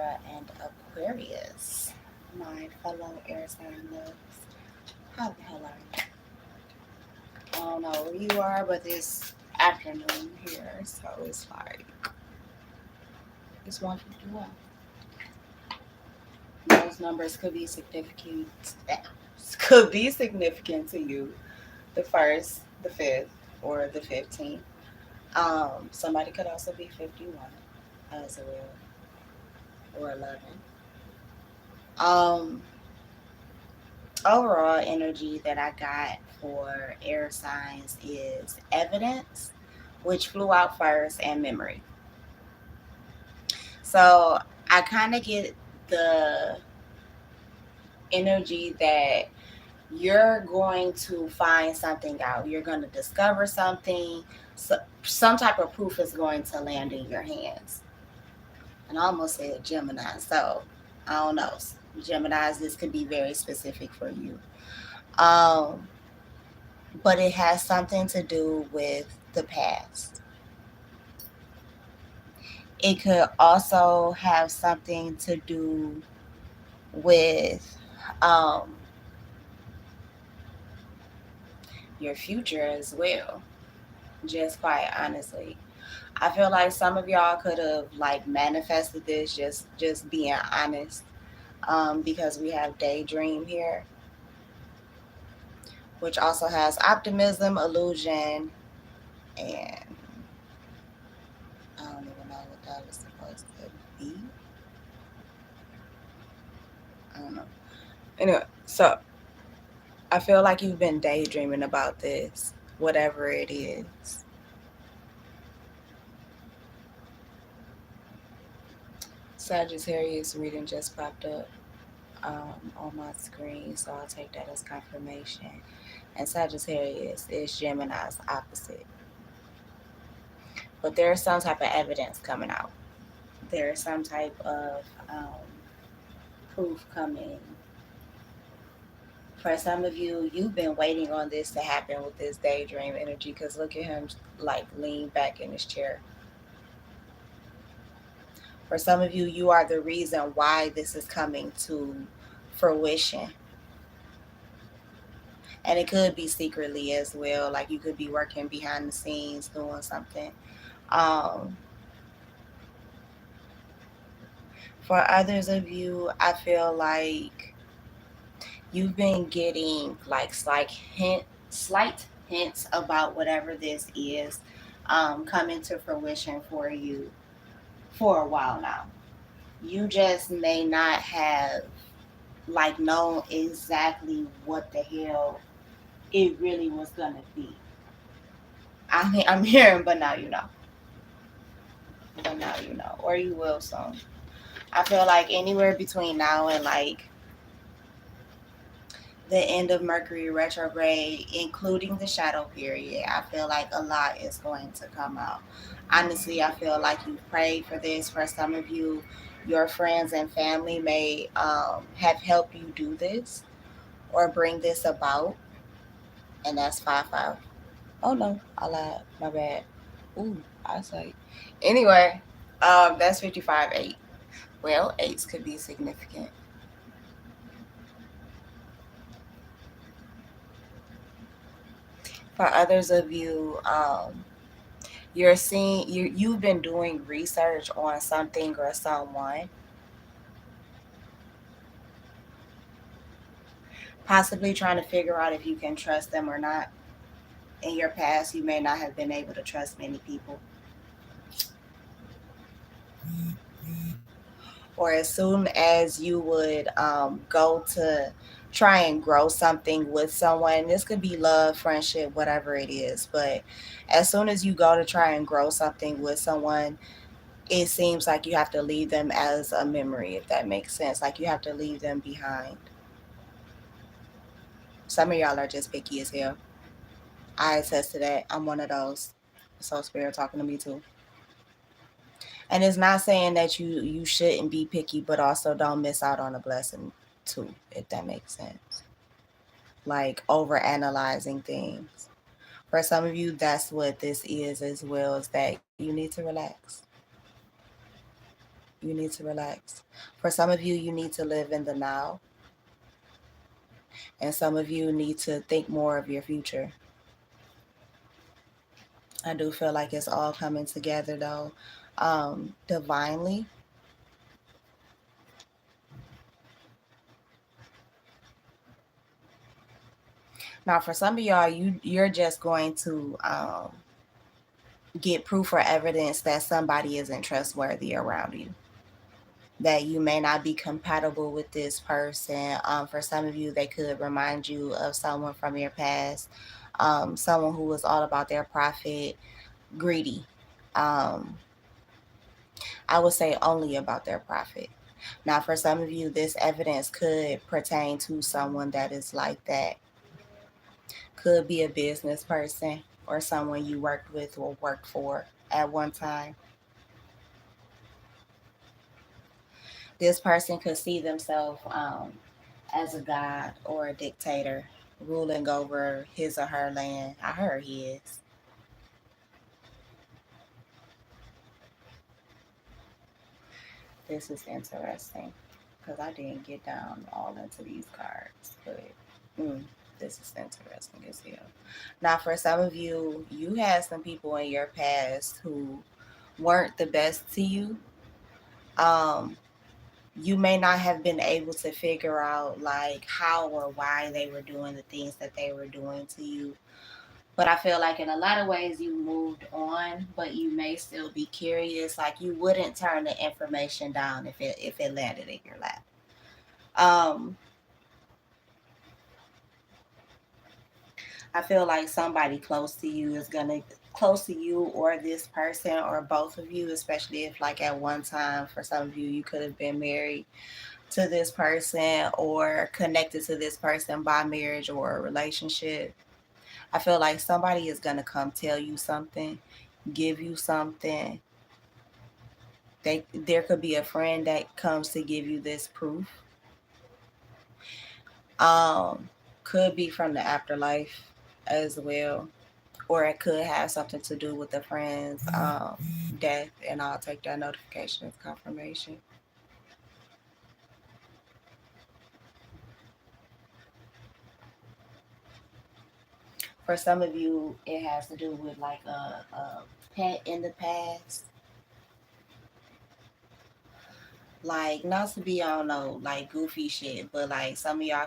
Libra, and Aquarius. My fellow air sign loves. How the hell are you? I don't know where you are, but it's afternoon here, so it's like it's 1:51. Those numbers could be significant. Could be significant to you. The first, the fifth, or the 15th. Somebody could also be 51 as well, or 11. Um, Overall energy that I got for air signs is evidence, which flew out first, and memory. So I kind of get the energy that you're going to find something out. You're going to discover something. So, some type of proof is going to land in your hands. And I almost said Gemini. So I don't know. Geminis, this could be very specific for you. Um, but it has something to do with the past. It could also have something to do with um, your future as well. Just quite honestly, I feel like some of y'all could have like manifested this. Just being honest, because we have daydream here, which also has optimism, illusion, and I don't even know what that was supposed to be. I don't know. Anyway, so I feel like you've been daydreaming about this, whatever it is. Sagittarius reading just popped up on my screen, so I'll take that as confirmation. And Sagittarius is Gemini's opposite. But there's some type of evidence coming out. There's some type of proof coming. For some of you, you've been waiting on this to happen with this daydream energy because look at him like lean back in his chair. For some of you, you are the reason why this is coming to fruition. And it could be secretly as well. Like you could be working behind the scenes doing something. Um, for others of you, I feel like you've been getting like slight hints about whatever this is coming to fruition for you for a while now. You just may not have like known exactly what the hell it really was gonna be. I mean, I'm hearing, but now you know. But now you know, or you will soon. I feel like anywhere between now and like the end of Mercury retrograde, including the shadow period, I feel like a lot is going to come out. Honestly, I feel like you've prayed for this. For some of you, your friends and family may have helped you do this or bring this about, and that's 5-5. Oh no, I lied. My bad. Ooh, eyesight. Anyway, that's 55-8. Well, eights could be significant. For others of you, you've been doing research on something or someone, possibly trying to figure out if you can trust them or not. In your past, you may not have been able to trust many people. Or as soon as you would go to try and grow something with someone, this could be love, friendship, whatever it is, but as soon as you go to try and grow something with someone, it seems like you have to leave them as a memory, if that makes sense. Like you have to leave them behind. Some of y'all are just picky as hell. I attest to that. I'm one of those. So spirit talking to me too. And it's not saying that you shouldn't be picky, but also don't miss out on a blessing too, if that makes sense. Like over analyzing things. For some of you, that's what this is as well, is that you need to relax. You need to relax. For some of you, you need to live in the now. And some of you need to think more of your future. I do feel like it's all coming together though, divinely. Now, for some of y'all, you're just going to get proof or evidence that somebody isn't trustworthy around you. That you may not be compatible with this person. For some of you, they could remind you of someone from your past, someone who was all about their profit, greedy. Um, I would say only about their profit. Now, for some of you, this evidence could pertain to someone that is like that. Could be a business person or someone you worked with or worked for at one time. This person could see themselves as a god or a dictator ruling over his or her land. I heard his. This is interesting because I didn't get down all into these cards, but mm, this is interesting as hell. Now, for some of you, you had some people in your past who weren't the best to you. Um, you may not have been able to figure out like how or why they were doing the things that they were doing to you. But I feel like in a lot of ways you moved on, but you may still be curious. Like you wouldn't turn the information down if it landed in your lap. Um, I feel like somebody close to you or this person or both of you, especially if like at one time for some of you you could have been married to this person or connected to this person by marriage or a relationship. I feel like somebody is gonna come tell you something, give you something. There could be a friend that comes to give you this proof. Um, could be from the afterlife as well, or it could have something to do with the friend's death, and I'll take that notification as confirmation. For some of you, it has to do with like a pet in the past. Like not to be on no like goofy shit, but like some of y'all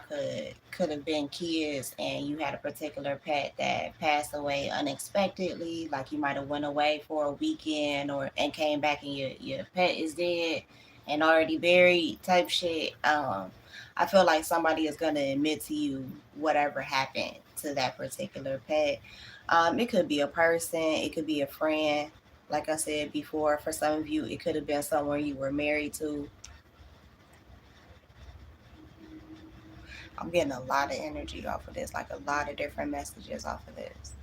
could have been kids and you had a particular pet that passed away unexpectedly. Like you might have went away for a weekend or and came back and your pet is dead and already buried type shit. I feel like somebody is gonna admit to you whatever happened to that particular pet. It could be a person, it could be a friend. Like I said before, for some of you, it could have been someone you were married to. I'm getting a lot of energy off of this, like a lot of different messages off of this.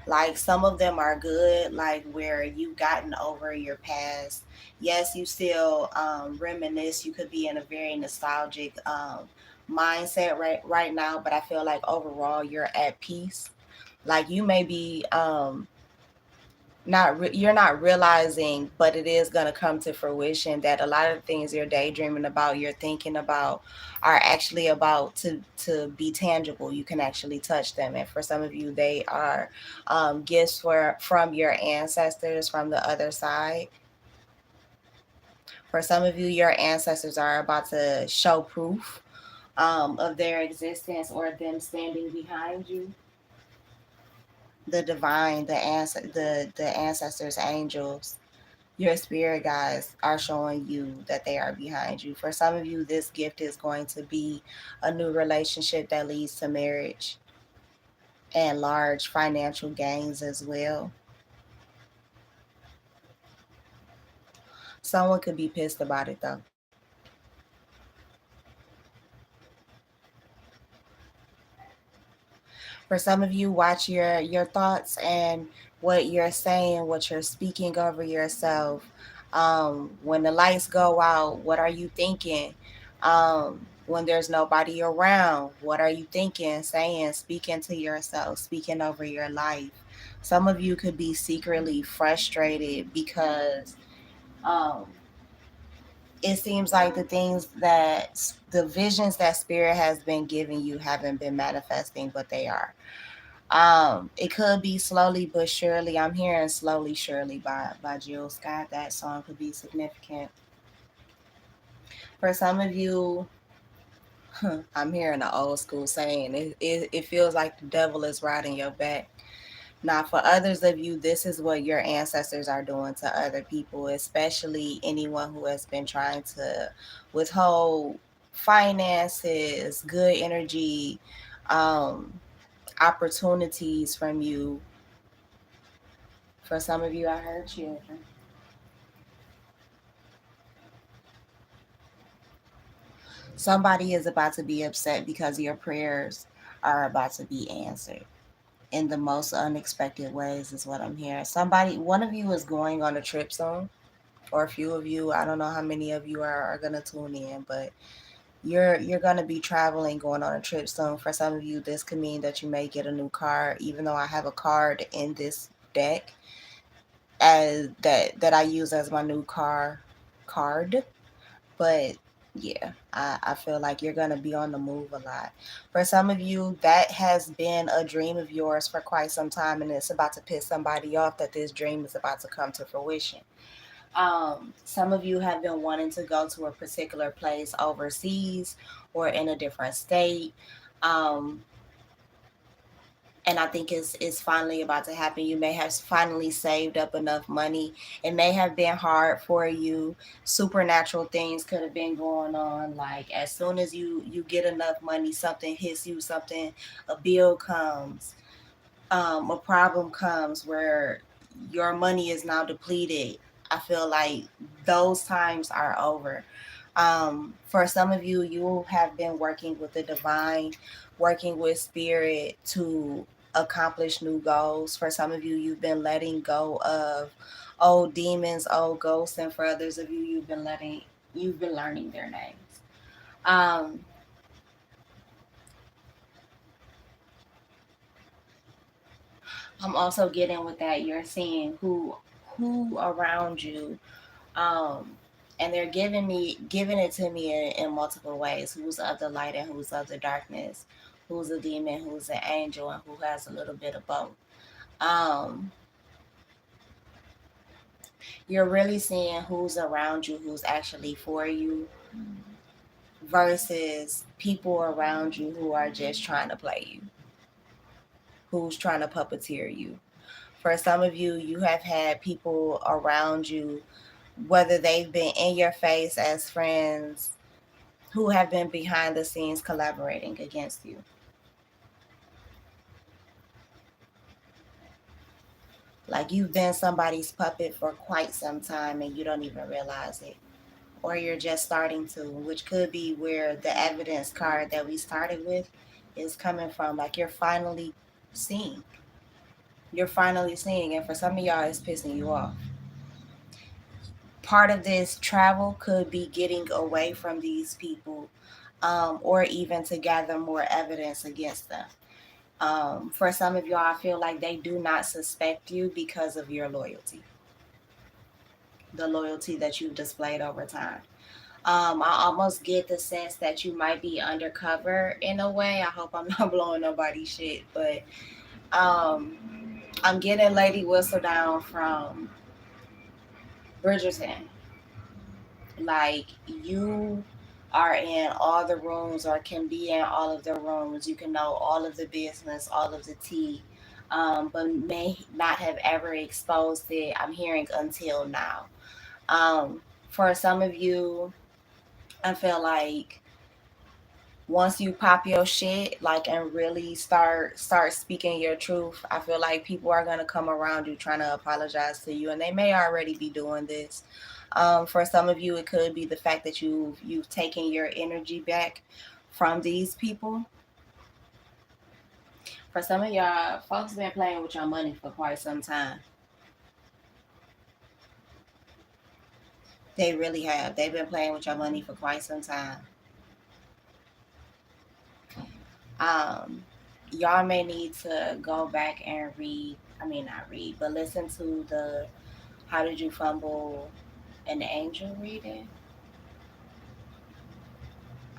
Like some of them are good, like where you've gotten over your past. Yes, you still reminisce. You could be in a very nostalgic mindset right now, but I feel like overall you're at peace. Like you may be you're not realizing, but it is going to come to fruition that a lot of the things you're daydreaming about, you're thinking about, are actually about to be tangible. You can actually touch them, and for some of you they are gifts from your ancestors from the other side. For some of you, your ancestors are about to show proof of their existence or them standing behind you. The divine, the ancestors, angels, your spirit guides are showing you that they are behind you. For some of you, this gift is going to be a new relationship that leads to marriage and large financial gains as well. Someone could be pissed about it though. For some of you, watch your thoughts and what you're saying, what you're speaking over yourself. When the lights go out, what are you thinking? When there's nobody around, what are you thinking, saying, speaking to yourself, speaking over your life? Some of you could be secretly frustrated because um, it seems like the visions that spirit has been giving you haven't been manifesting, but they are. It could be slowly but surely. I'm hearing slowly surely by Jill Scott. That song could be significant for some of you. I'm hearing an old school saying, it feels like the devil is riding your back. Now, for others of you, this is what your ancestors are doing to other people, especially anyone who has been trying to withhold finances, good energy, um, opportunities from you. For some of you, I heard children. Somebody is about to be upset because your prayers are about to be answered in the most unexpected ways, is what I'm hearing. One of you is going on a trip soon, or a few of you. I don't know how many of you are going to tune in, but you're going to be traveling, going on a trip soon. For some of you, this could mean that you may get a new car, even though I have a card in this deck as that I use as my new car card. But yeah, I feel like you're going to be on the move a lot. For some of you, that has been a dream of yours for quite some time, and it's about to piss somebody off that this dream is about to come to fruition. Some of you have been wanting to go to a particular place overseas or in a different state. Um, and I think it's finally about to happen. You may have finally saved up enough money. It may have been hard for you. Supernatural things could have been going on. Like as soon as you get enough money, something hits you, a bill comes, a problem comes where your money is now depleted. I feel like those times are over. For some of you, you have been working with the divine, working with spirit to accomplish new goals. For some of you, you've been letting go of old demons, old ghosts, and for others of you, you've been learning their names. Um, I'm also getting with that. You're seeing who around you, um, and they're giving it to me in multiple ways. Who's of the light and who's of the darkness? Who's a demon? Who's an angel? And who has a little bit of both? Um, you're really seeing who's around you, who's actually for you, versus people around you who are just trying to play you, who's trying to puppeteer you. For some of you, you have had people around you, whether they've been in your face as friends, who have been behind the scenes collaborating against you. Like you've been somebody's puppet for quite some time and you don't even realize it. Or you're just starting to, which could be where the evidence card that we started with is coming from. Like seeing. You're finally seeing, and for some of y'all, it's pissing you off. Part of this travel could be getting away from these people, or even to gather more evidence against them. For some of y'all, I feel like they do not suspect you because of your loyalty, the loyalty that you've displayed over time. I almost get the sense that you might be undercover in a way. I hope I'm not blowing nobody's shit, but um, I'm getting Lady Whistledown from Bridgerton. Like you are in all the rooms or can be in all of the rooms. You can know all of the business, all of the tea, but may not have ever exposed it. I'm hearing until now. For some of you, I feel like once you pop your shit, like and really start speaking your truth, I feel like people are gonna come around you trying to apologize to you, and they may already be doing this. For some of you, it could be the fact that you've taken your energy back from these people. For some of y'all, folks been playing with your money for quite some time. They really have. They've been playing with your money for quite some time. Um, y'all may need to go back and read. I mean, not read, but listen to the "How Did You Fumble an Angel" reading.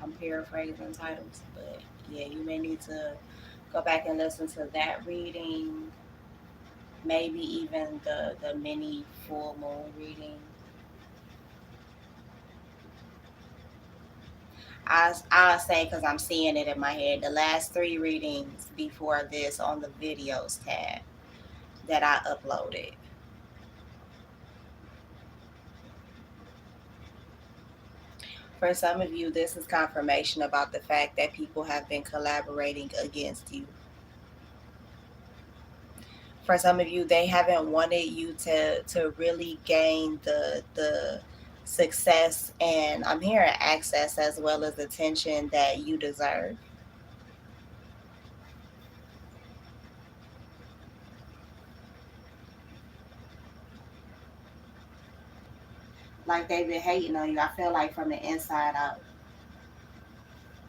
I'm paraphrasing titles, but yeah, you may need to go back and listen to that reading, maybe even the mini full moon reading. I'll say because I'm seeing it in my head. The last three readings before this on the videos tab that I uploaded. For some of you, this is confirmation about the fact that people have been collaborating against you. For some of you, they haven't wanted you to really gain the success, and I'm hearing access as well as attention that you deserve. Like they've been hating on you. I feel like from the inside out.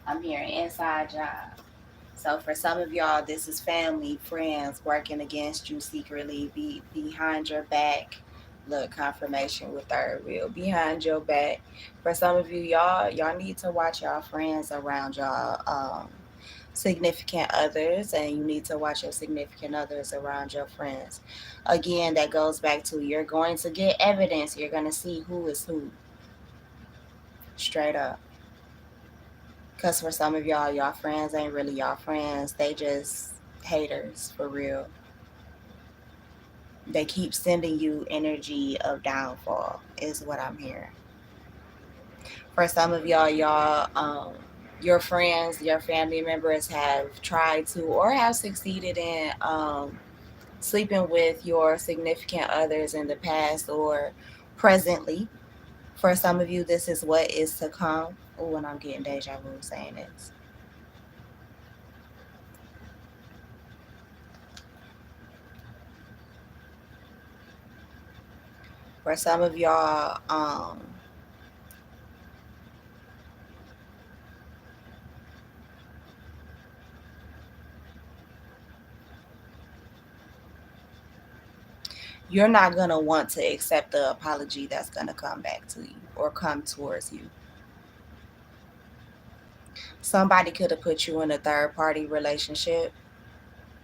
I'm hearing inside job. So for some of y'all, this is family, friends working against you secretly, behind your back. Look, confirmation with third wheel behind your back. For some of you, y'all need to watch y'all friends around y'all significant others, and you need to watch your significant others around your friends. Again, that goes back to you're going to get evidence. You're going to see who is who, straight up. Because for some of y'all friends ain't really y'all friends. They just haters for real. They keep sending you energy of downfall, is what I'm hearing. For some of your friends, your family members have tried to or have succeeded in sleeping with your significant others in the past or presently. For some of you, this is what is to come. Oh, and I'm getting deja vu saying this. For some of y'all, you're not going to want to accept the apology that's going to come back to you or come towards you. Somebody could have put you in a third party relationship,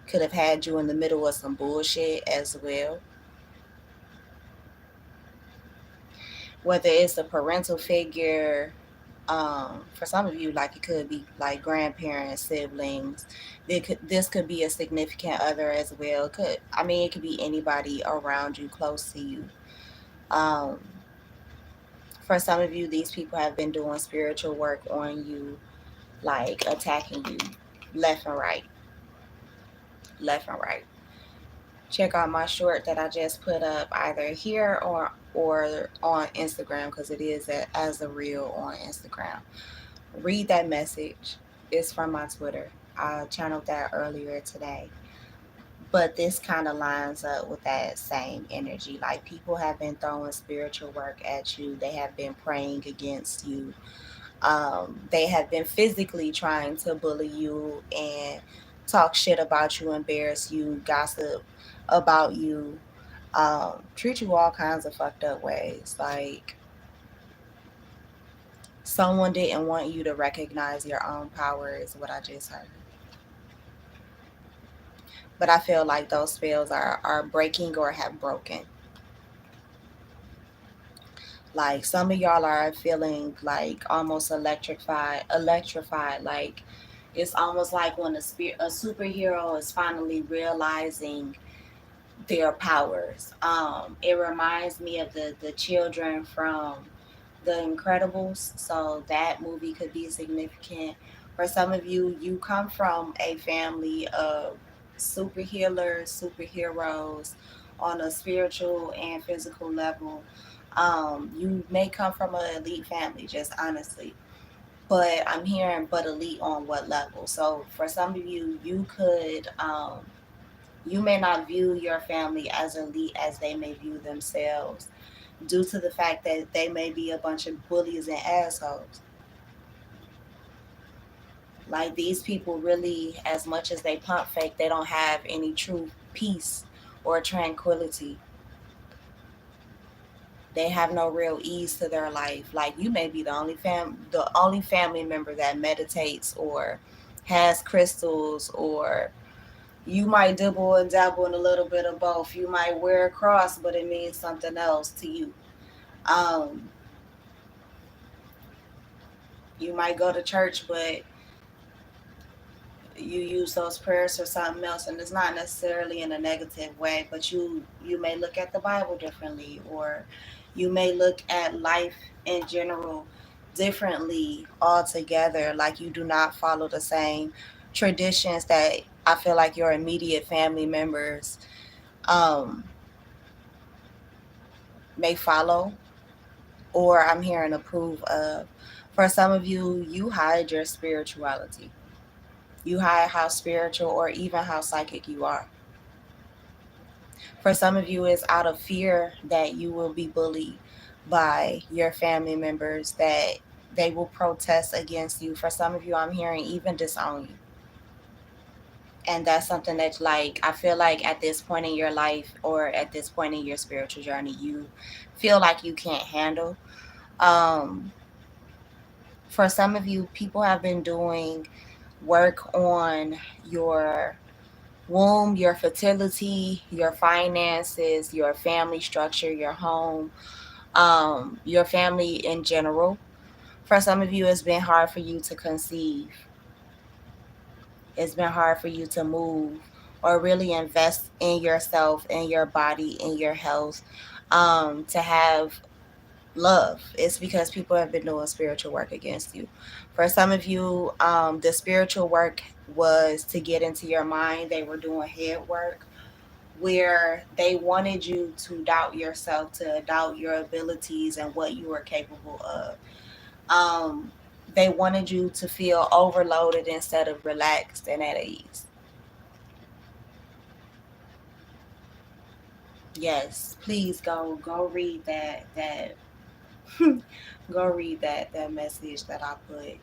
could have had you in the middle of some bullshit as well. Whether it's a parental figure, for some of you, like it could be like grandparents, siblings. This could be a significant other as well. It could be anybody around you, close to you. Um, for some of you, these people have been doing spiritual work on you, like attacking you left and right, left and right. Check out my short that I just put up either here or on Instagram because it is as a reel on Instagram. Read that message. It's from my Twitter. I channeled that earlier today. But this kind of lines up with that same energy. Like people have been throwing spiritual work at you. They have been praying against you. They have been physically trying to bully you and talk shit about you, embarrass you, gossip about you, treat you all kinds of fucked up ways. Like someone didn't want you to recognize your own power, is what I just heard. But I feel like those spells are breaking or have broken. Like some of y'all are feeling like almost electrified. Like it's almost like when a superhero is finally realizing their powers. It reminds me of the children from The Incredibles. So that movie could be significant. For some of you, you come from a family of super healers, superheroes on a spiritual and physical level. You may come from an elite family, just honestly. But I'm hearing but elite on what level. So for some of you, you may not view your family as elite as they may view themselves due to the fact that they may be a bunch of bullies and assholes. Like these people really, as much as they pump fake, they don't have any true peace or tranquility. They have no real ease to their life. Like you may be the only family member that meditates or has crystals, or you might dibble and dabble in a little bit of both. You might wear a cross, but it means something else to you. Um, you might go to church, but you use those prayers for something else, and it's not necessarily in a negative way, but you may look at the Bible differently, or you may look at life in general differently altogether. Like you do not follow the same traditions that I feel like your immediate family members um may follow, or I'm hearing approve of. For some of you, you hide your spirituality. You hide how spiritual or even how psychic you are. For some of you, it's out of fear that you will be bullied by your family members, that they will protest against you. For some of you, I'm hearing even disown you. And that's something that, like, I feel like at this point in your life or at this point in your spiritual journey, you feel like you can't handle. Um, for some of you, people have been doing work on your womb, your fertility, your finances, your family structure, your home, your family in general. For some of you, it's been hard for you to conceive. It's been hard for you to move or really invest in yourself, in your body, in your health, to have love. It's because people have been doing spiritual work against you. For some of you, the spiritual work was to get into your mind. They were doing head work where they wanted you to doubt yourself, to doubt your abilities and what you were capable of. Um, they wanted you to feel overloaded instead of relaxed and at ease. Yes, please go read that go read that message that I put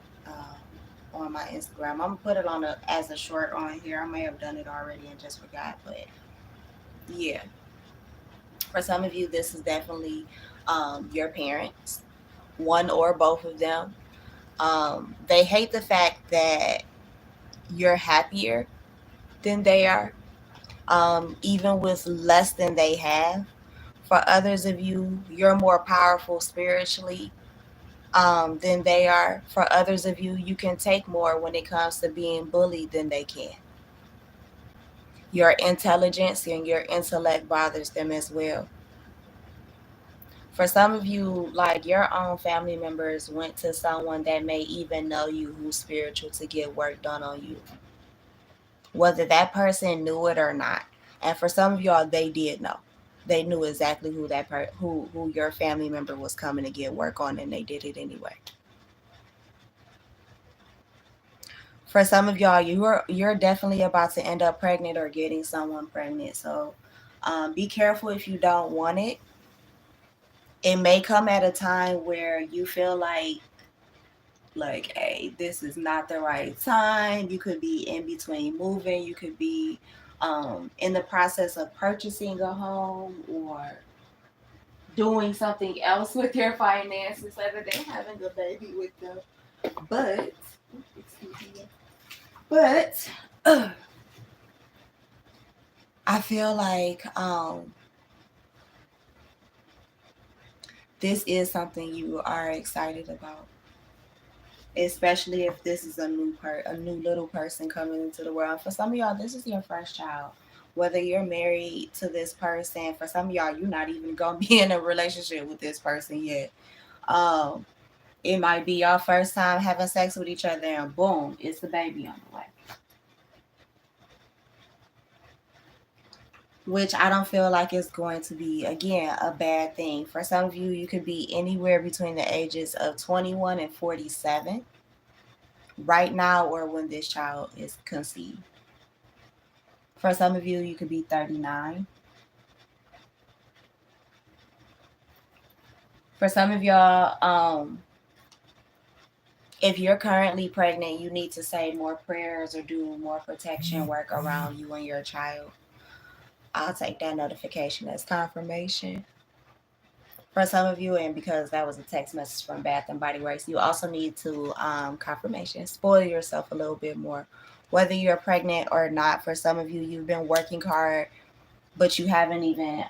on my Instagram. I'm gonna put it on as a short on here. I may have done it already and just forgot, but yeah. For some of you, this is definitely your parents, one or both of them. They hate the fact that you're happier than they are, even with less than they have. For others of you, you're more powerful spiritually than they are. For others of you, you can take more when it comes to being bullied than they can. Your intelligence and your intellect bothers them as well. For some of you, like your own family members went to someone that may even know you who's spiritual to get work done on you, whether that person knew it or not. And for some of y'all, they did know. They knew exactly who your family member was coming to get work on, and they did it anyway. For some of y'all, you're definitely about to end up pregnant or getting someone pregnant. So be careful if you don't want it. It may come at a time where you feel like, hey, this is not the right time. You could be in between moving. You could be in the process of purchasing a home or doing something else with your finances other than having a baby with them. But, excuse me, but I feel like this is something you are excited about, especially if this is a new little person coming into the world. For some of y'all, this is your first child. Whether you're married to this person, for some of y'all, you're not even gonna be in a relationship with this person yet. Um, it might be your first time having sex with each other, and boom, it's the baby on the way. Which I don't feel like is going to be, again, a bad thing. For some of you, you could be anywhere between the ages of 21 and 47 right now or when this child is conceived. For some of you, you could be 39. For some of y'all, if you're currently pregnant, you need to say more prayers or do more protection work around you and your child. I'll take that notification as confirmation. For some of you, and because that was a text message from Bath and Body Works, you also need to confirmation, spoil yourself a little bit more. Whether you're pregnant or not, for some of you, you've been working hard, but you haven't even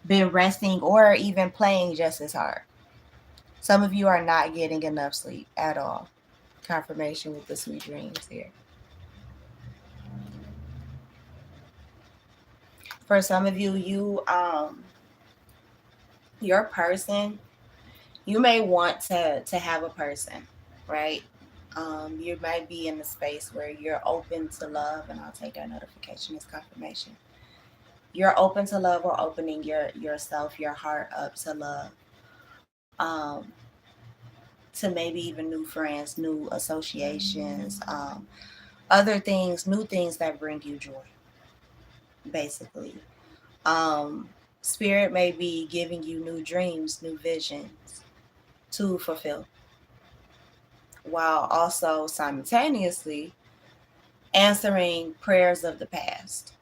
been resting or even playing just as hard. Some of you are not getting enough sleep at all. Confirmation with the sweet dreams here. For some of you, your person, you may want to have a person, right? You might be in a space where you're open to love, and I'll take that notification as confirmation. You're open to love or opening yourself, your heart up to love. To maybe even new friends, new associations, other things, new things that bring you joy, basically. Um, Spirit may be giving you new dreams, new visions to fulfill, while also simultaneously answering prayers of the past.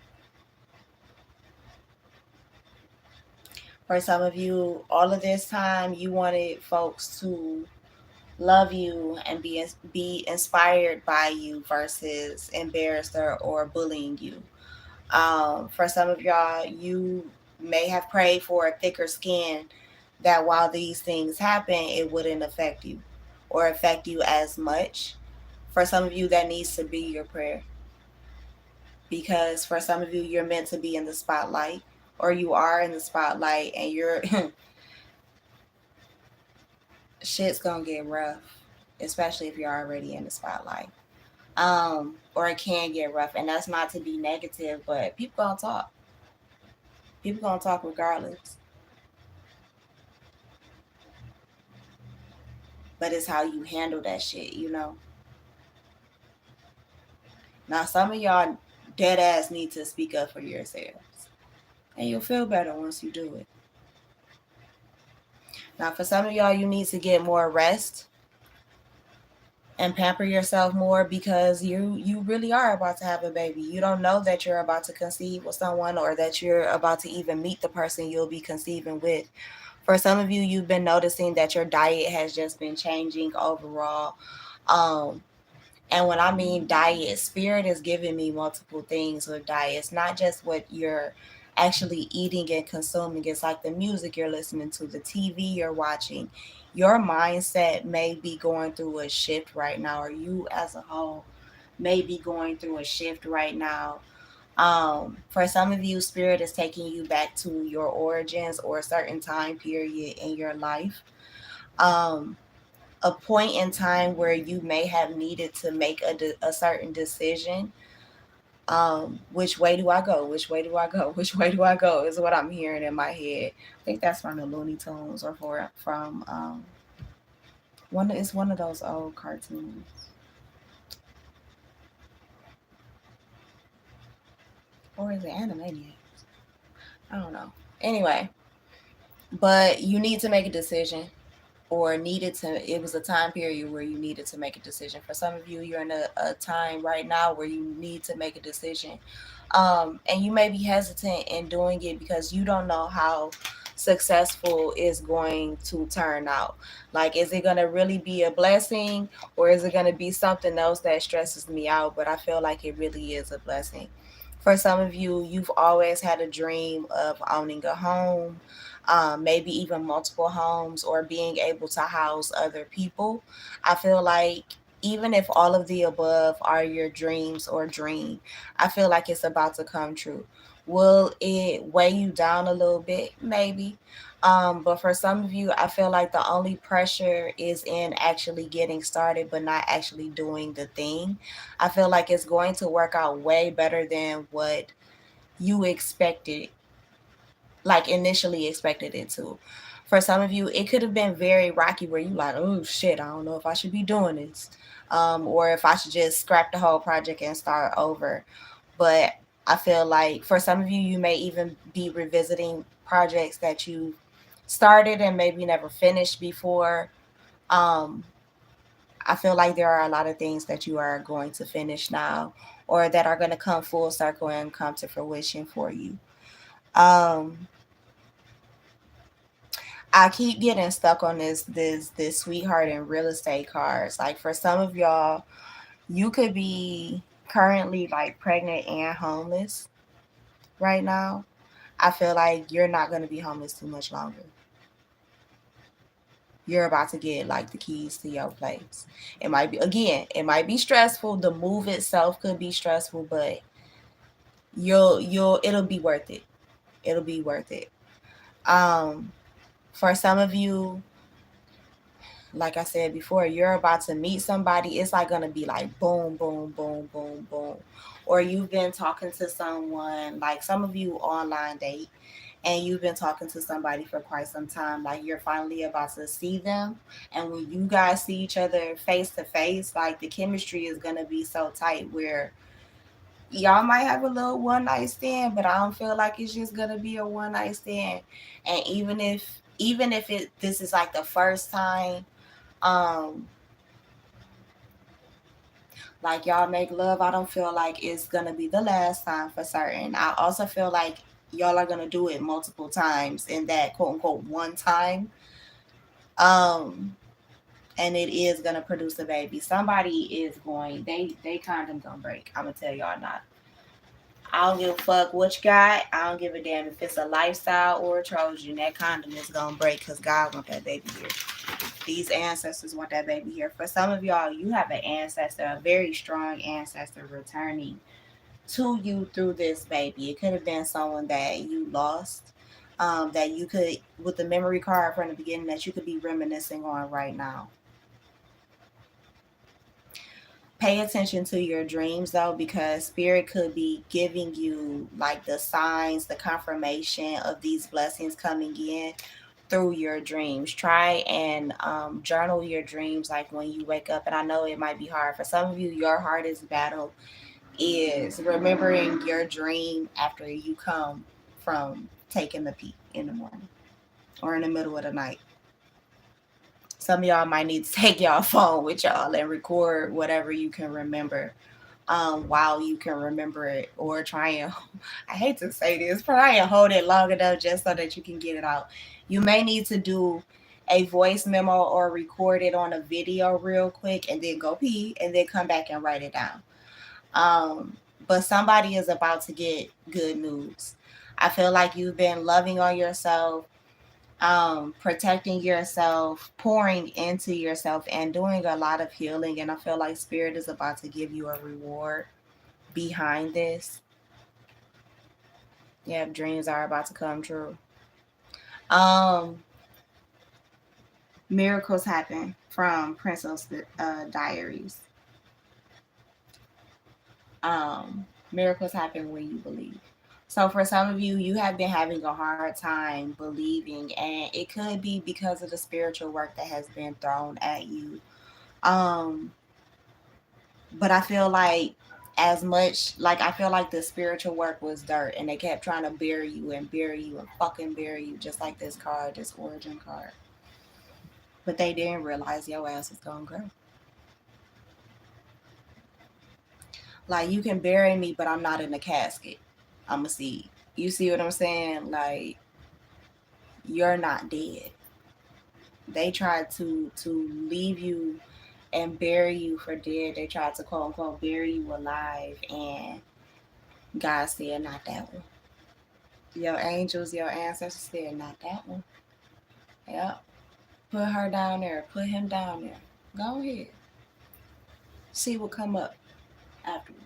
For some of you, all of this time, you wanted folks to love you and be inspired by you versus embarrassed or bullying you. For some of y'all, you may have prayed for a thicker skin that while these things happen, it wouldn't affect you or affect you as much. For some of you, that needs to be your prayer, because for some of you, you're meant to be in the spotlight, or you are in the spotlight, and you're shit's gonna get rough, especially if you're already in the spotlight. Or it can get rough, and that's not to be negative, but people gonna talk. People gonna talk regardless. But it's how you handle that shit. Now, some of y'all dead ass need to speak up for yourselves, and you'll feel better once you do it. Now, for some of y'all, you need to get more rest and pamper yourself more, because you really are about to have a baby. You don't know that you're about to conceive with someone, or that you're about to even meet the person you'll be conceiving with. For some of you, you've been noticing that your diet has just been changing overall. Um, And when I mean diet, Spirit is giving me multiple things with diet. It's not just what you're actually eating and consuming. It's like the music you're listening to, the TV you're watching. Your mindset may be going through a shift right now, or you as a whole may be going through a shift right now. For some of you, Spirit is taking you back to your origins or a certain time period in your life. Um, a point in time where you may have needed to make a certain decision. Which way do I go? Which way do I go? Which way do I go? Is what I'm hearing in my head. I think that's from the Looney Tunes, or from one. It's one of those old cartoons, or is it Animaniacs? I don't know. Anyway, but you need to make a decision, or needed to. It was a time period where you needed to make a decision. For some of you, you're in a time right now where you need to make a decision. And you may be hesitant in doing it because you don't know how successful is going to turn out. Like, is it going to really be a blessing, or is it going to be something else that stresses me out? But I feel like it really is a blessing. For some of you, you've always had a dream of owning a home, maybe even multiple homes, or being able to house other people. I feel like even if all of the above are your dreams or dream, I feel like it's about to come true. Will it weigh you down a little bit? Maybe. But for some of you, I feel like the only pressure is in actually getting started, but not actually doing the thing. I feel like it's going to work out way better than what you expected, like initially expected it to. For some of you, it could have been very rocky where you like, oh shit, I don't know if I should be doing this, or if I should just scrap the whole project and start over. But I feel like for some of you, you may even be revisiting projects that you started and maybe never finished before. Um, I feel like there are a lot of things that you are going to finish now, or that are going to come full circle and come to fruition for you. Um, I keep getting stuck on this sweetheart and real estate cards. Like for some of y'all, you could be currently like pregnant and homeless right now. I feel like you're not gonna be homeless too much longer. You're about to get like the keys to your place. It might be, again, it might be stressful. The move itself could be stressful, but it'll be worth it. It'll be worth it. Um, for some of you, like I said before, you're about to meet somebody. It's like gonna be like boom, boom, boom, boom, boom. Or you've been talking to someone, like some of you online date, and you've been talking to somebody for quite some time. Like you're finally about to see them, and when you guys see each other face to face, like the chemistry is gonna be so tight where y'all might have a little one night stand, but I don't feel like it's just gonna be a one night stand. And even if it this is like the first time, um like y'all make love, I don't feel like it's gonna be the last time for certain. I also feel like y'all are gonna do it multiple times in that quote unquote one time. Um and it is gonna produce a baby. Somebody is going, they condom gonna break. I'm gonna tell y'all not. I don't give a fuck what you got. I don't give a damn if it's a lifestyle or a Trojan. That condom is gonna break because God want that baby here. These ancestors want that baby here. For some of y'all, you have an ancestor, a very strong ancestor returning to you through this baby. It could have been someone that you lost, that you could, with the memory card from the beginning, that you could be reminiscing on right now. Pay attention to your dreams though, because spirit could be giving you like the signs, the confirmation of these blessings coming in through your dreams. Try and journal your dreams like when you wake up. And I know it might be hard for some of you. Your hardest battle is remembering your dream after you come from taking the pee in the morning or in the middle of the night. Some of y'all might need to take y'all phone with y'all and record whatever you can remember, while you can remember it, or try and I hate to say this, try and hold it long enough just so that you can get it out. You may need to do a voice memo or record it on a video real quick and then go pee and then come back and write it down. But somebody is about to get good news. I feel like you've been loving on yourself, protecting yourself, pouring into yourself, and doing a lot of healing. And I feel like Spirit is about to give you a reward behind this. Yeah, dreams are about to come true. Um, Miracles happen from Princess Diaries. Miracles happen when you believe. So for some of you, you have been having a hard time believing, and it could be because of the spiritual work that has been thrown at you. Um, but I feel like as much like I feel like the spiritual work was dirt, and they kept trying to bury you and fucking bury you, just like this card, this origin card. But they didn't realize your ass was gonna grow. Like you can bury me, but I'm not in the casket. I'm a seed. You see what I'm saying? Like you're not dead. They tried to leave you and bury you for dead. They tried to quote unquote bury you alive, and God said not that one. Your angels, your ancestors said not that one. Yep. Put her down there. Put him down there. Go ahead. See what come up afterwards.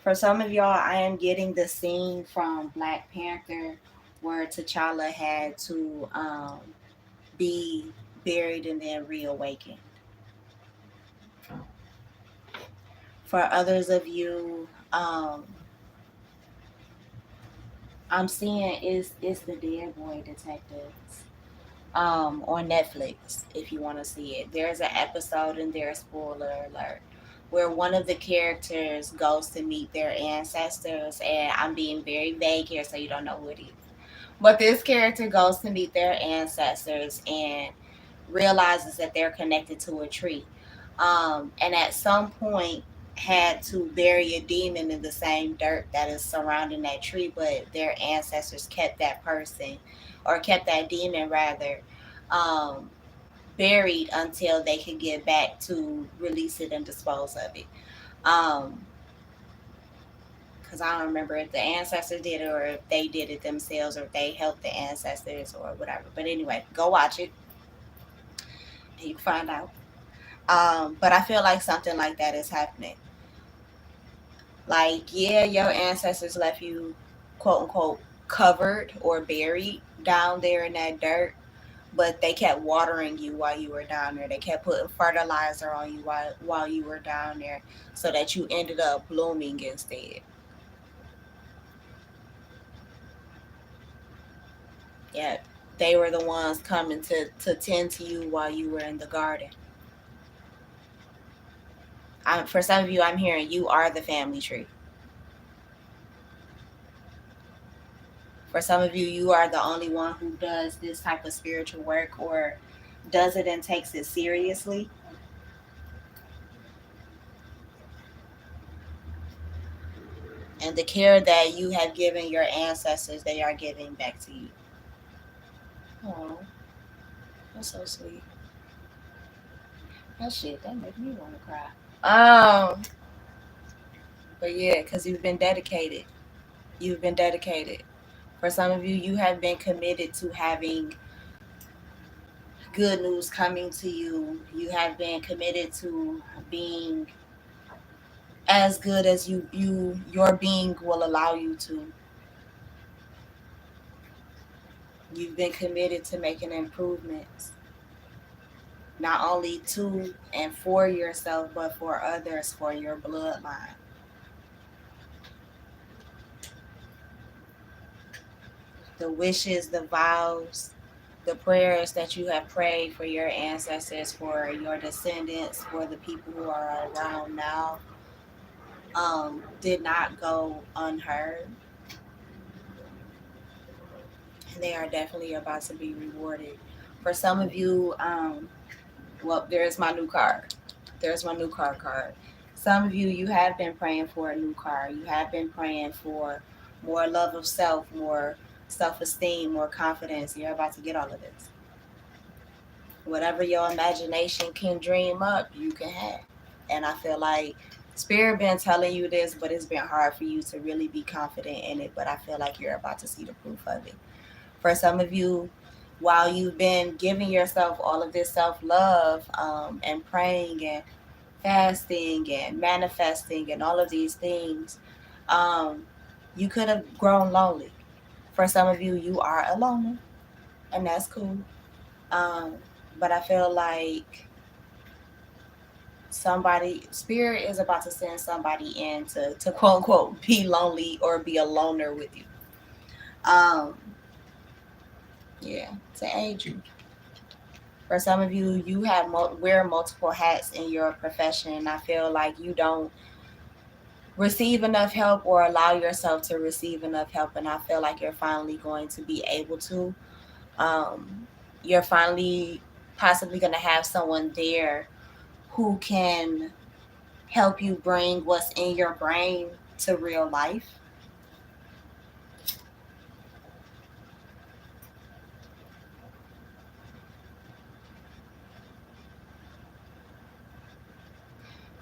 For some of y'all, I am getting the scene from Black Panther where T'Challa had to be buried and then reawakened. For others of you, I'm seeing is the Dead Boy Detectives on Netflix. If you want to see it, there's an episode in there, spoiler alert, where one of the characters goes to meet their ancestors, and I'm being very vague here, so you don't know who it is. But this character goes to meet their ancestors and realizes that they're connected to a tree. And at some point had to bury a demon in the same dirt that is surrounding that tree, but their ancestors kept that person or kept that demon rather um, buried until they could get back to release it and dispose of it. Because I don't remember if the ancestors did it or if they did it themselves or if they helped the ancestors or whatever. But anyway, go watch it and you can find out. But I feel like something like that is happening. Like, yeah, your ancestors left you, quote unquote, covered or buried down there in that dirt, but they kept watering you while you were down there. They kept putting fertilizer on you while you were down there so that you ended up blooming instead. Yeah, they were the ones coming to tend to you while you were in the garden. For some of you, I'm hearing you are the family tree. For some of you, you are the only one who does this type of spiritual work or does it and takes it seriously. And the care that you have given your ancestors, they are giving back to you. Oh, that's so sweet. That shit, that made me want to cry. But yeah, because you've been dedicated. You've been dedicated. For some of you, you have been committed to having good news coming to you. You have been committed to being as good as your being will allow you to. You've been committed to making improvements, not only to and for yourself, but for others, for your bloodline. The wishes, the vows, the prayers that you have prayed for your ancestors, for your descendants, for the people who are around now, did not go unheard. And they are definitely about to be rewarded. For some of you, well, there's my new card. There's my new card. Some of you, you have been praying for a new car. You have been praying for more love of self, more self esteem, more confidence. You're about to get all of this. Whatever your imagination can dream up, you can have. And I feel like Spirit been telling you this, but it's been hard for you to really be confident in it. But I feel like you're about to see the proof of it. For some of you, while you've been giving yourself all of this self love and praying and fasting and manifesting and all of these things, um, you could have grown lonely. For some of you, you are a loner, and that's cool. Um, but I feel like spirit is about to send somebody in to quote unquote be lonely or be a loner with you. Um, yeah, to aid you. For some of you, you have wear multiple hats in your profession, and I feel like you don't receive enough help or allow yourself to receive enough help, and I feel like you're finally going to be able to. Um, you're finally possibly going to have someone there who can help you bring what's in your brain to real life.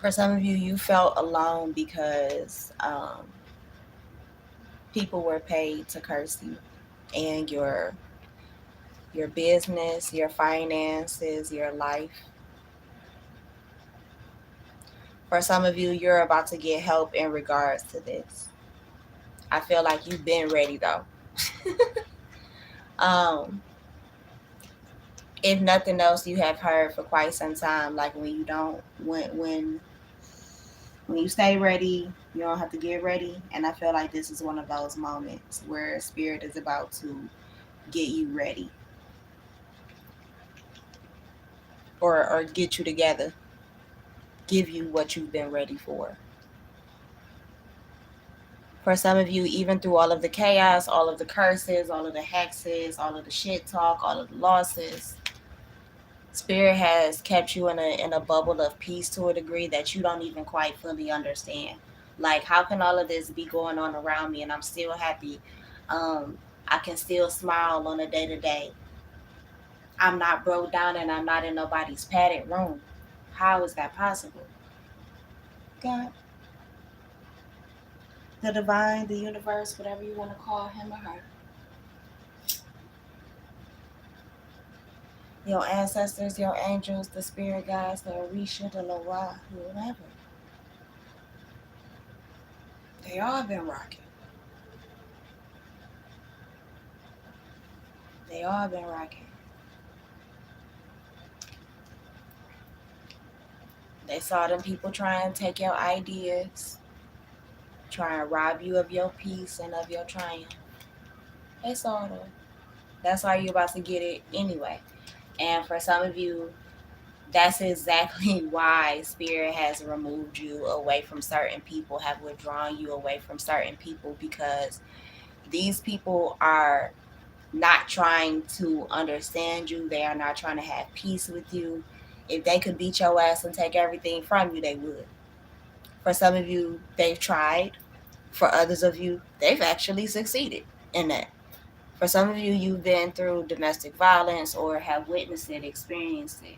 For some of you, you felt alone because people were paid to curse you and your business, your finances, your life. For some of you, you're about to get help in regards to this. I feel like you've been ready though. um, if nothing else, you have heard for quite some time. Like when you don't, when you stay ready, you don't have to get ready. And I feel like this is one of those moments where spirit is about to get you ready or get you together, give you what you've been ready for. For some of you, even through all of the chaos, all of the curses, all of the hexes, all of the shit talk, all of the losses, spirit has kept you in a bubble of peace to a degree that you don't even quite fully understand. Like, how can all of this be going on around me and I'm still happy? I can still smile on a day to day. I'm not broke down and I'm not in nobody's padded room. How is that possible? God, the divine, the universe, whatever you want to call him or her, your ancestors, your angels, the spirit guides, the Orisha, the Loa, whoever. They all been rocking. They all been rocking. They saw them people try and take your ideas, try and rob you of your peace and of your triumph. They saw them. That's why you're about to get it anyway. And for some of you, that's exactly why spirit has removed you away from certain people, have withdrawn you away from certain people, because these people are not trying to understand you. They are not trying to have peace with you. If they could beat your ass and take everything from you, they would. For some of you, they've tried. For others of you, they've actually succeeded in that. For some of you, you've been through domestic violence or have witnessed it, experienced it.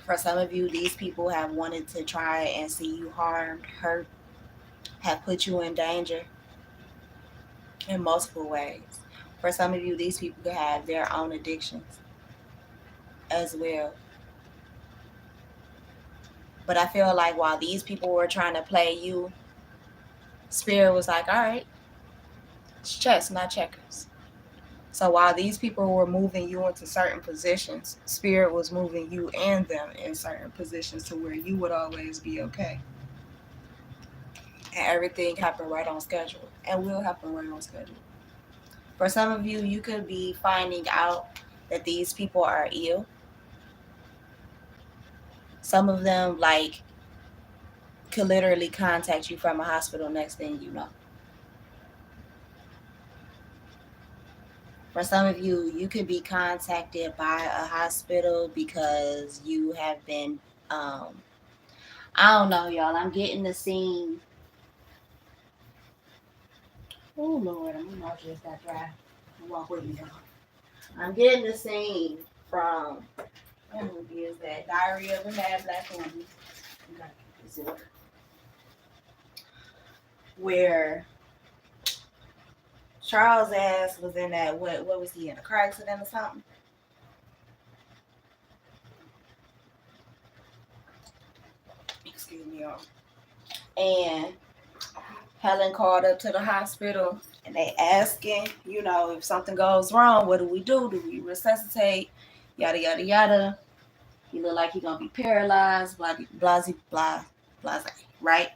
For some of you, these people have wanted to try and see you harmed, hurt, have put you in danger in multiple ways. For some of you, these people could have their own addictions as well. But I feel like while these people were trying to play you, Spirit was like, all right, it's chess, not checkers. So while these people were moving you into certain positions, Spirit was moving you and them in certain positions to where you would always be okay. And everything happened right on schedule and will happen right on schedule. For some of you, you could be finding out that these people are ill. Some of them, like, could literally contact you from a hospital next thing you know. For some of you, you could be contacted by a hospital because you have been, I don't know, y'all. I'm getting the scene. Oh, Lord, I'm not just that dry. Walk with me, y'all. I'm getting the scene from, what movie is that? Diary of a Mad Black Woman. Where Charles' ass was in that, what was he in, a car accident or something? Excuse me, y'all. And Helen called up to the hospital and they asking, if something goes wrong, what do we do? Do we resuscitate? Yada, yada, yada. He look like he gonna be paralyzed, blah, blah, blah, blah, right?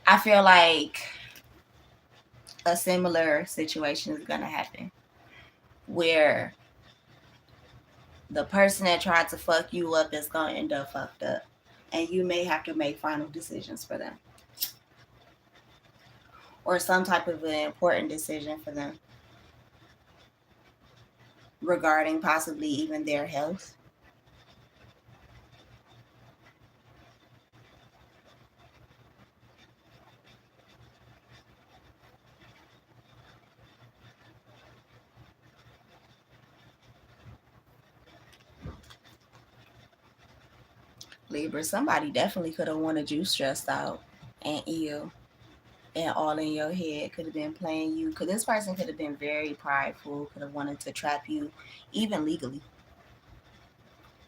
I feel like a similar situation is gonna happen where the person that tried to fuck you up is gonna end up fucked up. And you may have to make final decisions for them. Or some type of an important decision for them regarding possibly even their health. Libra, somebody definitely could have wanted you stressed out and ill and all in your head, could have been playing you. Because this person could have been very prideful, could have wanted to trap you, even legally.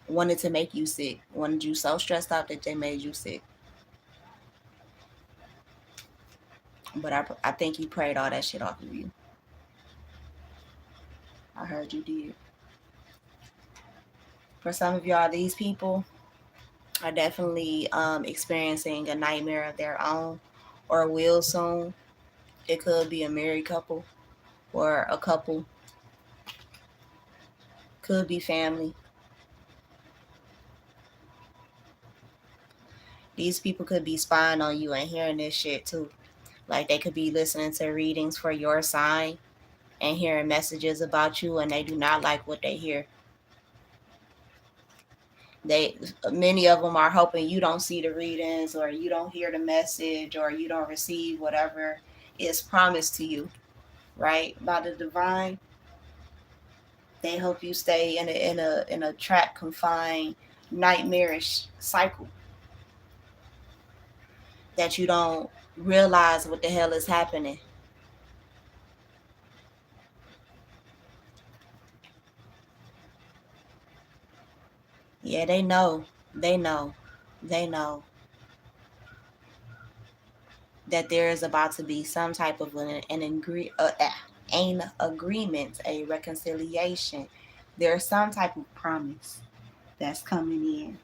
Wanted to make you sick, wanted you so stressed out that they made you sick. But I think you prayed all that shit off of you. I heard you did. For some of y'all, these people are definitely experiencing a nightmare of their own or will soon. It could be a married couple or a couple, could be family. These people could be spying on you and hearing this shit too. Like they could be listening to readings for your sign and hearing messages about you and they do not like what they hear. They Many of them are hoping you don't see the readings, or you don't hear the message, or you don't receive whatever is promised to you, right? By the divine. They help you stay in a trap confined nightmarish cycle that you don't realize what the hell is happening. Yeah, they know. They know. They know that there is about to be some type of an agreement, a reconciliation. There's some type of promise that's coming in,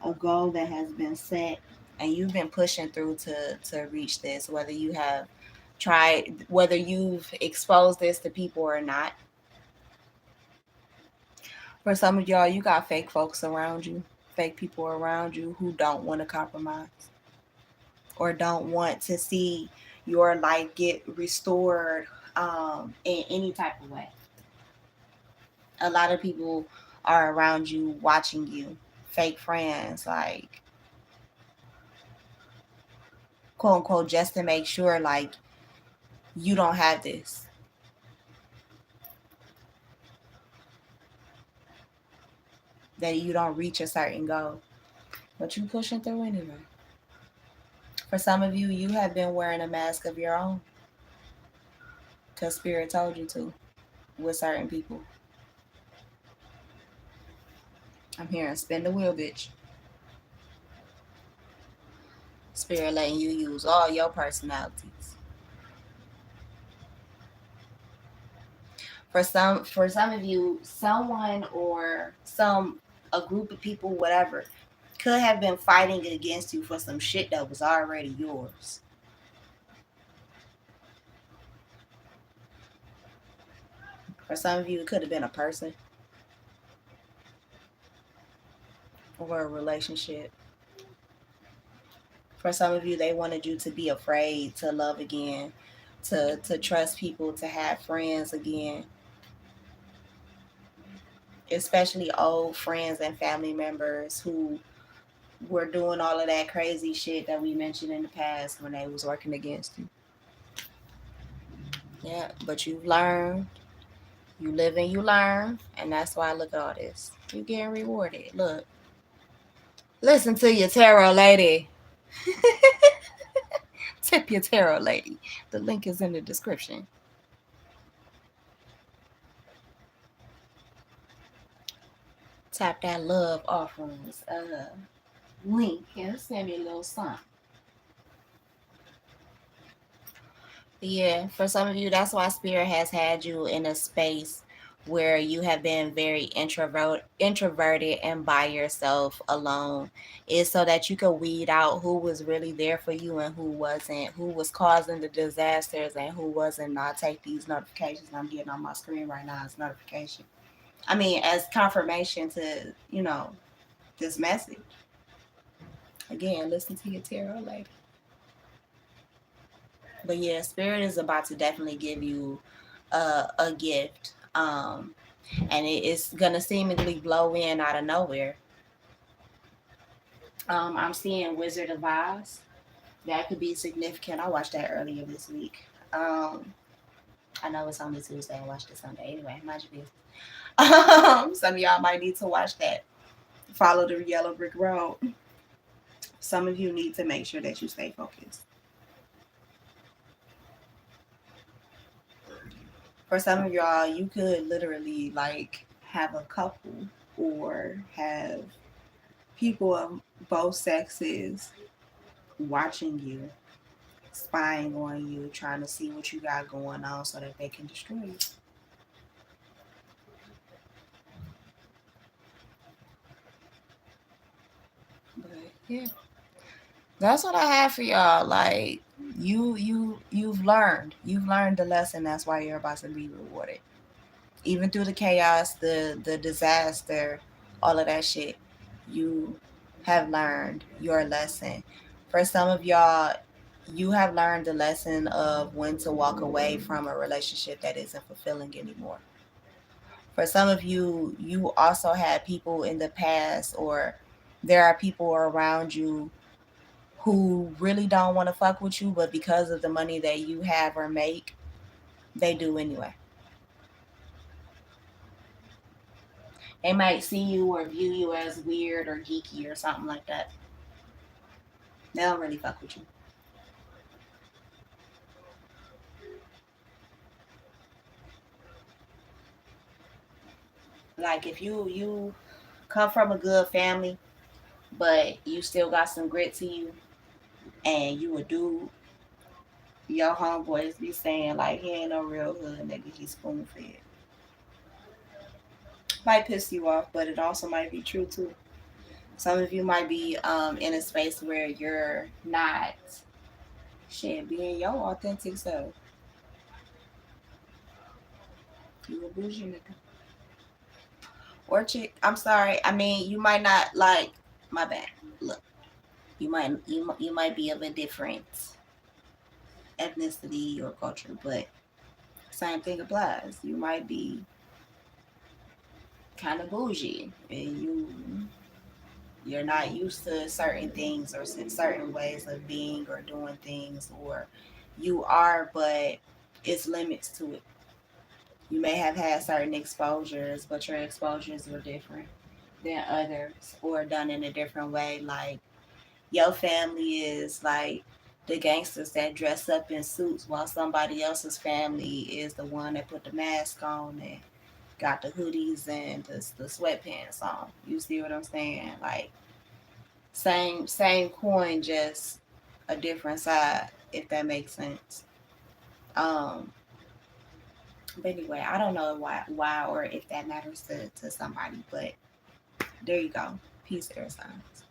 a goal that has been set, and you've been pushing through to reach this. Whether you've exposed this to people or not. For some of y'all, you got fake folks around you, fake people around you who don't want to compromise or don't want to see your life get restored in any type of way. A lot of people are around you watching you, fake friends, like quote unquote, just to make sure like you don't have this, that you don't reach a certain goal, but you pushing through anyway. For some of you, you have been wearing a mask of your own because spirit told you to with certain people. I'm hearing spin the wheel, bitch. Spirit letting you use all your personalities. For some of you, someone or some a group of people, whatever, could have been fighting against you for some shit that was already yours. For some of you, it could have been a person or a relationship. For some of you, they wanted you to be afraid to love again, to trust people, to have friends again, especially old friends and family members who were doing all of that crazy shit that we mentioned in the past when they was working against you. Yeah, but you've learned, you live and you learn, and that's why I look at all this. You getting rewarded. Look, listen to your tarot lady. Tip your tarot lady. The link is in the description. Tap that love offerings link and send me a little something. Yeah, for some of you, that's why Spirit has had you in a space where you have been very introverted and by yourself alone, is so that you can weed out who was really there for you and who wasn't, who was causing the disasters and who wasn't. I'll take these notifications I'm getting on my screen right now as notification. I mean, as confirmation to, this message. Again, listen to your tarot later. But yeah, Spirit is about to definitely give you a gift. And it is gonna seemingly blow in out of nowhere. I'm seeing Wizard of Oz. That could be significant. I watched that earlier this week. I know it's only Tuesday. I watched it Sunday. Anyway, mind your business. Some of y'all might need to watch that. Follow the yellow brick road. Some of you need to make sure that you stay focused. For some of y'all, you could literally like have a couple or have people of both sexes watching you, spying on you, trying to see what you got going on so that they can destroy you. But yeah, that's what I have for y'all. Like you've learned the lesson. That's why you're about to be rewarded. Even through the chaos, the disaster, all of that shit, you have learned your lesson. For some of y'all, you have learned the lesson of when to walk away from a relationship that isn't fulfilling anymore. For some of you, you also had people in the past or There are people around you who really don't want to fuck with you, but because of the money that you have or make, they do anyway. They might see you or view you as weird or geeky or something like that. They don't really fuck with you. Like if you come from a good family, but you still got some grit to you, and you a dude, your homeboys be saying like he ain't no real hood nigga, he spoon fed. Might piss you off, but it also might be true too. Some of you might be in a space where you're not shit being your authentic self. You a bougie nigga. Or chick. I'm sorry. I mean, you might not like my bad. Look, you might be of a different ethnicity or culture, but same thing applies. You might be kind of bougie, and you're not used to certain things or certain ways of being or doing things, or you are, but it's limits to it. You may have had certain exposures, but your exposures were different than others, or done in a different way. Like your family is like the gangsters that dress up in suits, while somebody else's family is the one that put the mask on and got the hoodies and the sweatpants on. You see what I'm saying? Like same coin, just a different side, if that makes sense. Um, but anyway, I don't know why or if that matters to somebody, but there you go. Peace, air signs.